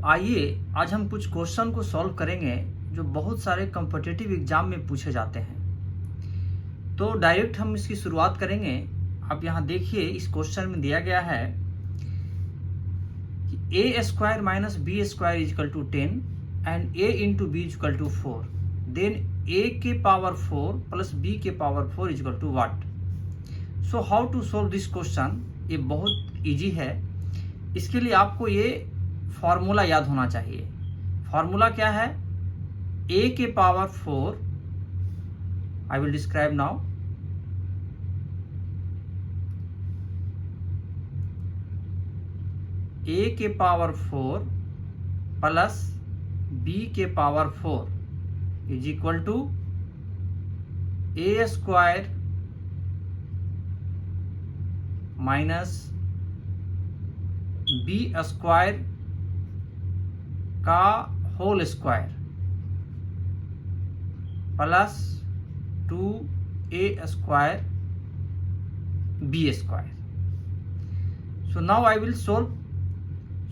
आइए आज हम कुछ क्वेश्चन को सॉल्व करेंगे जो बहुत सारे कॉम्पिटिटिव एग्जाम में पूछे जाते हैं। तो डायरेक्ट हम इसकी शुरुआत करेंगे। आप यहाँ देखिए, इस क्वेश्चन में दिया गया है कि A square minus B square is equal to 10 and A into B is equal to 4, then A के पावर 4 प्लस बी के power 4 is equal to what. So how to solve this question. ये बहुत इजी है। इसके लिए आपको ये फॉर्मूला याद होना चाहिए। फॉर्मूला क्या है? a के power 4, I will describe now. a के पावर 4 प्लस b के power 4 is equal to a square minus B square का whole square plus 2a square b square. So now I will solve.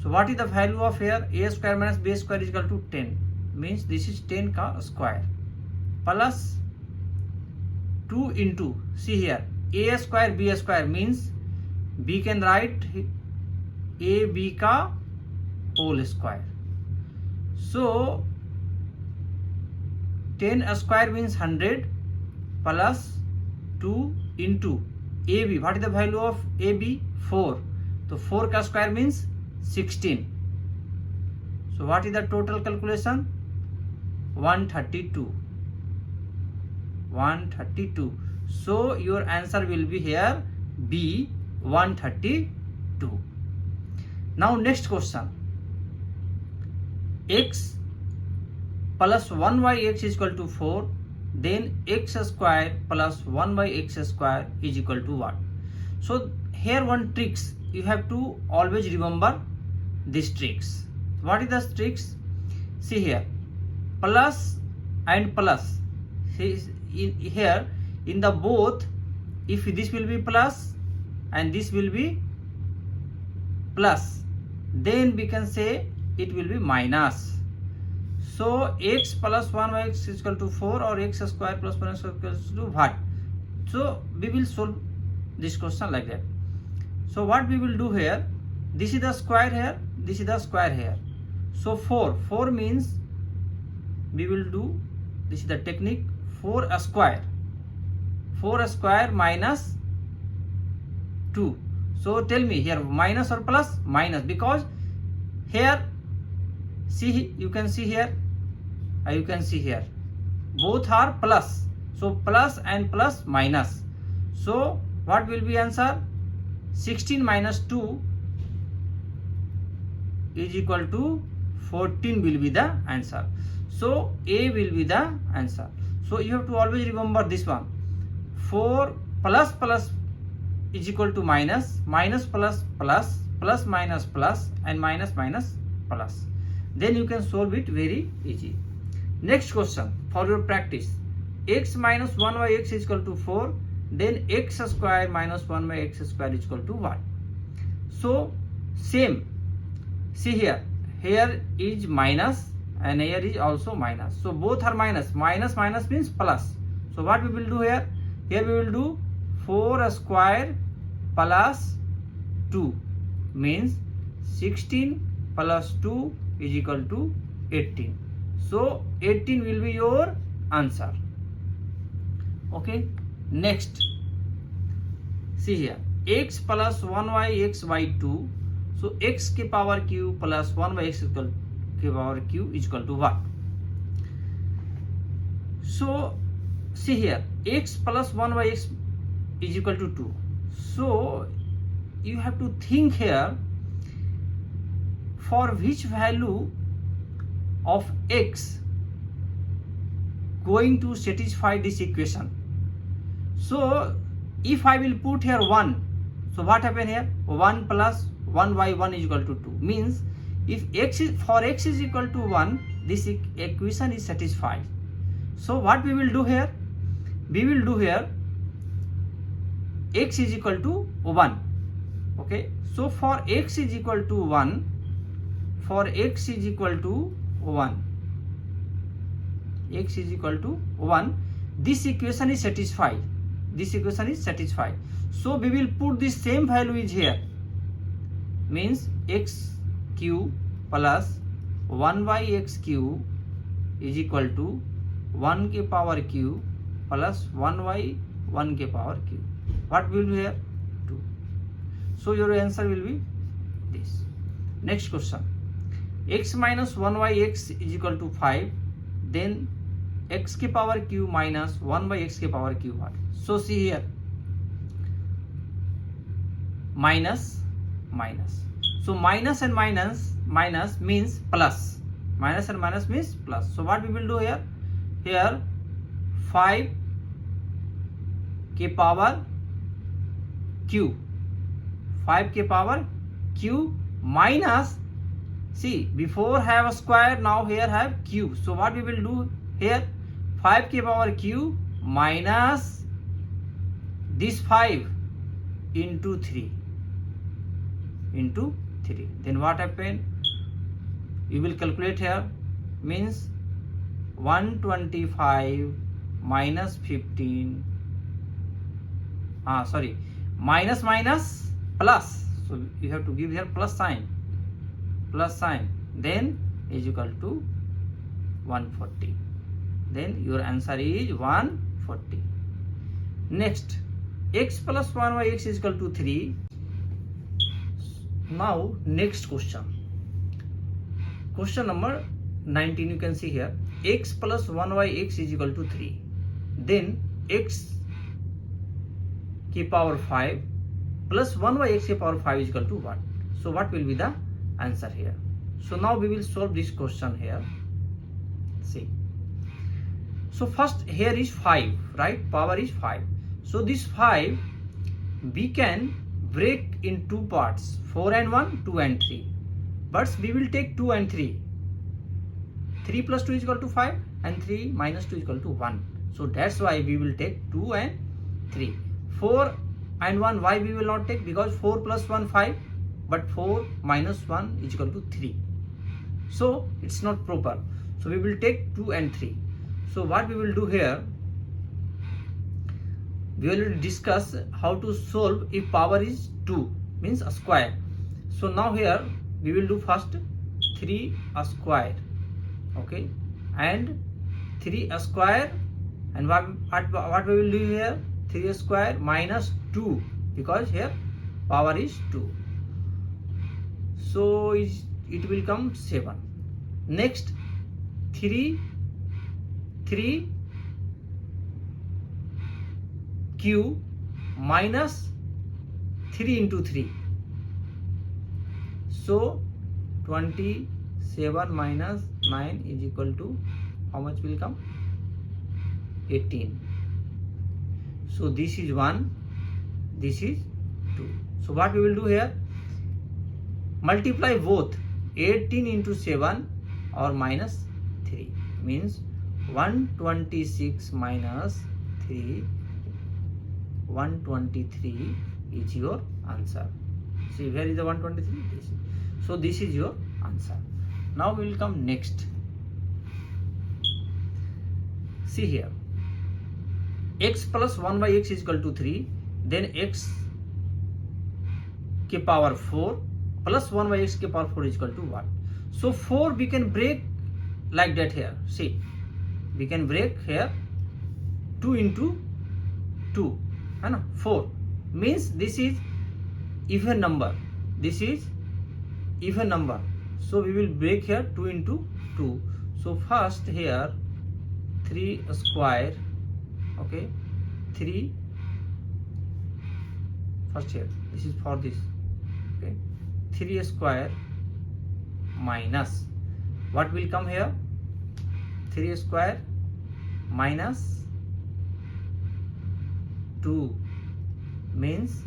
So what is the value of here? A square minus b square is equal to 10, means this is 10 का square plus 2 into, see here, a square b square means b can write a b का whole square. So 10 square means 100 plus 2 into ab. What is the value of ab? 4. So 4 का square means 16. So what is the total calculation? 132. 132. So your answer will be here B, 132. Now next question. X plus 1 by x is equal to 4, then x square plus 1 by x square is equal to what? So here one tricks, you have to always remember these tricks. What is the tricks? See here, plus and plus. See here in the both, if this will be plus and this will be plus, then we can say it will be minus. So x plus 1 by x is equal to 4 or x square plus 1 square equals to what? So we will solve this question like that. So what we will do here, this is the square here, this is the square here. So 4 means we will do, this is the technique, 4 square minus 2. So tell me here, minus or plus? Minus, because here, see, you can see here, you can see here, both are plus. So plus and plus minus. So what will be answer? 16 minus 2 is equal to 14 will be the answer. So A will be the answer. So you have to always remember this one. 4 plus plus is equal to minus, minus plus plus, plus minus plus, and minus minus plus. Then you can solve it very easy. Next question for your practice. X minus 1 by x is equal to 4, then x square minus 1 by x square is equal to what? So same, see here, here is minus and here is also minus. So both are minus, minus minus means plus. So what we will do here? Here we will do 4 square plus 2 means 16 plus 2 is equal to 18. So 18 will be your answer. Okay. Next, see here, x plus 1 by x by 2. So x के power q plus 1 by x के power q is equal to what? So see here, x plus 1 by x is equal to 2. So you have to think here, for which value of x going to satisfy this equation. So if I will put here 1, so what happen here? 1 plus 1 by 1 is equal to 2. Means if for x is equal to 1, this equation is satisfied. So what we will do here? We will do here x is equal to 1. Okay. So for x is equal to 1, for x is equal to 1, x is equal to 1, this equation is satisfied, this equation is satisfied. So we will put the same value is here, means x cube plus 1 by x cube is equal to 1 के power cube plus 1 by 1 के power cube. What will be here? 2. So your answer will be this. Next question. X minus 1 by x is equal to 5. Then x के power cube minus 1 by x के power cube. What? So see here. Minus, minus. So minus and minus, minus means plus. Minus and minus means plus. So what we will do here? Here 5 के power cube, 5 के power cube minus, see before have a square, now here have cube. So what we will do here? 5 के power cube minus this 5 into 3, into 3. Then what happened? You will calculate here, means 125 minus 15, minus minus plus, so you have to give here plus sign, then is equal to 140. Then your answer is 140. Next, x plus 1 by x is equal to 3. Now next question, question number 19. You can see here, x plus 1 by x is equal to 3. Then x की power 5 plus 1 by x की power 5 is equal to what? So what will be the answer here? So now we will solve this question here. See. So first here is 5, right? Power is 5. So this 5 we can break in two parts, 4 and 1, 2 and 3. But we will take 2 and 3. 3 plus 2 is equal to 5 and 3 minus 2 is equal to 1. So that's why we will take 2 and 3. 4 and 1, why we will not take? Because 4 plus 1 5, but 4 minus 1 is equal to 3. So it's not proper. So we will take 2 and 3. So what we will do here, we already discuss how to solve if power is 2, means a square. So now here we will do first 3 a square, okay, and 3 a square, and what we will do here? 3 a square minus 2, because here power is 2. So it will come 7. Next 3 cube minus 3 into 3. So 27 minus 9 is equal to how much will come? 18. So this is 1, this is 2. So what we will do here? Multiply both 18 into 7 or minus 3, means 126 minus 3, 123 is your answer. See, where is the 123? This. So this is your answer. Now we will come next. See here, x plus 1 by x is equal to 3. Then x के power 4 plus 1 by x के power 4 is equal to what? So 4 we can break like that here. See, we can break here 2 into 2, है ना? 4 means this is even number. This is even number. So we will break here 2 into 2. So first here 3 square, okay, 3 first here, this is for this, okay, 3 square minus what will come here? 3 square minus 2 means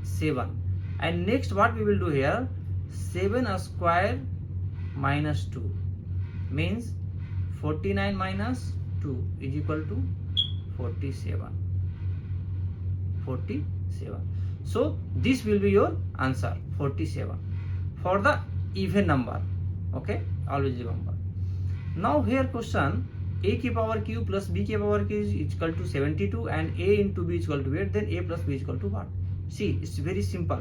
7. And next what we will do here? 7 square minus 2 means 49 minus 2 is equal to 47. 47. So this will be your answer, 47. For the even number. Okay, always remember. Now here question, a k power q plus b k power q is equal to 72 and a into b is equal to 8, then a plus b is equal to what? See, it's very simple.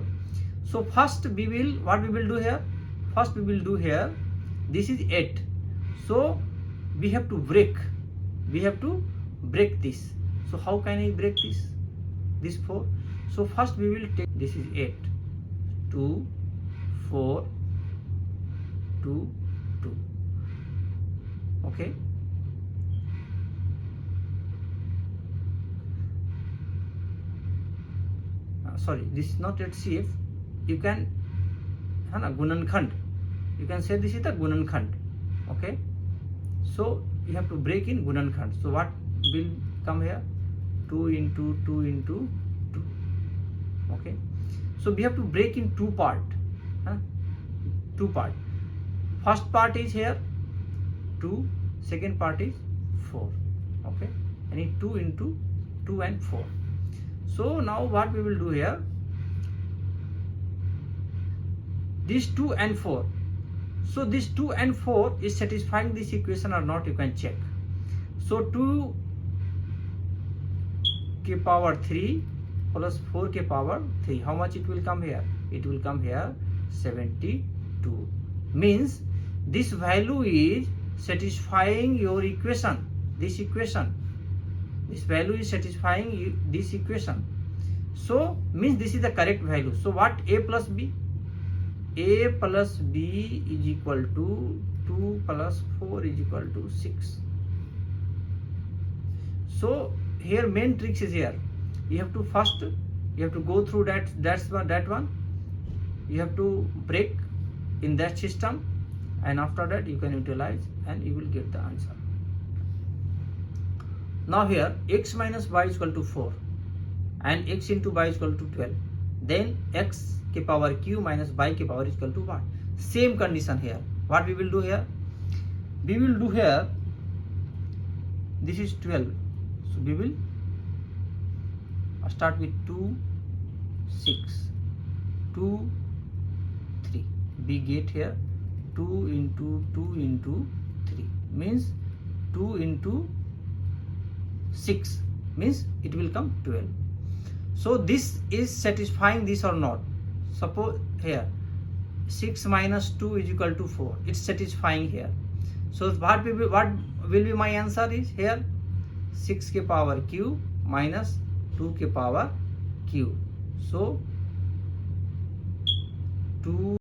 So first we will, what we will do here? First we will do here, this is 8. So we have to break this. So how can I break this? This 4. So first we will take, this is 8, 2, 4, 2, 2. Okay. Sorry, this is not yet CF. You can, Gunankhand. You can say this is the Gunankhand. Okay. So you have to break in Gunankhand. So what will come here? 2 into 2 into 2. Okay. So we have to break in two part. Two part. First part is here 2. Second part is 4. Okay. I need 2 into 2 and 4. So now what we will do here, this 2 and 4. So this 2 and 4 is satisfying this equation or not, you can check. So 2 k power 3 plus 4 k power 3, how much it will come here? It will come here 72. Means this value is satisfying your equation, this equation. This value is satisfying this equation. So means this is the correct value. So what a plus b? A plus b is equal to 2 plus 4 is equal to 6. So here main trick is here. You have to first, you have to go through that one. You have to break in that system, and after that you can utilize and you will get the answer. Now here x minus y is equal to 4 and x into y is equal to 12. Then x k power q minus y k power is equal to what? Same condition here. What we will do here? We will do here, this is 12. So we will start with 2, 6, 2, 3. We get here 2 into 2 into 3 means 2 into 6 means it will come 12. So this is satisfying this or not? Suppose here 6 minus 2 is equal to 4. It's satisfying here. So what will be my answer is here 6 k power q minus 2 k power q. So 2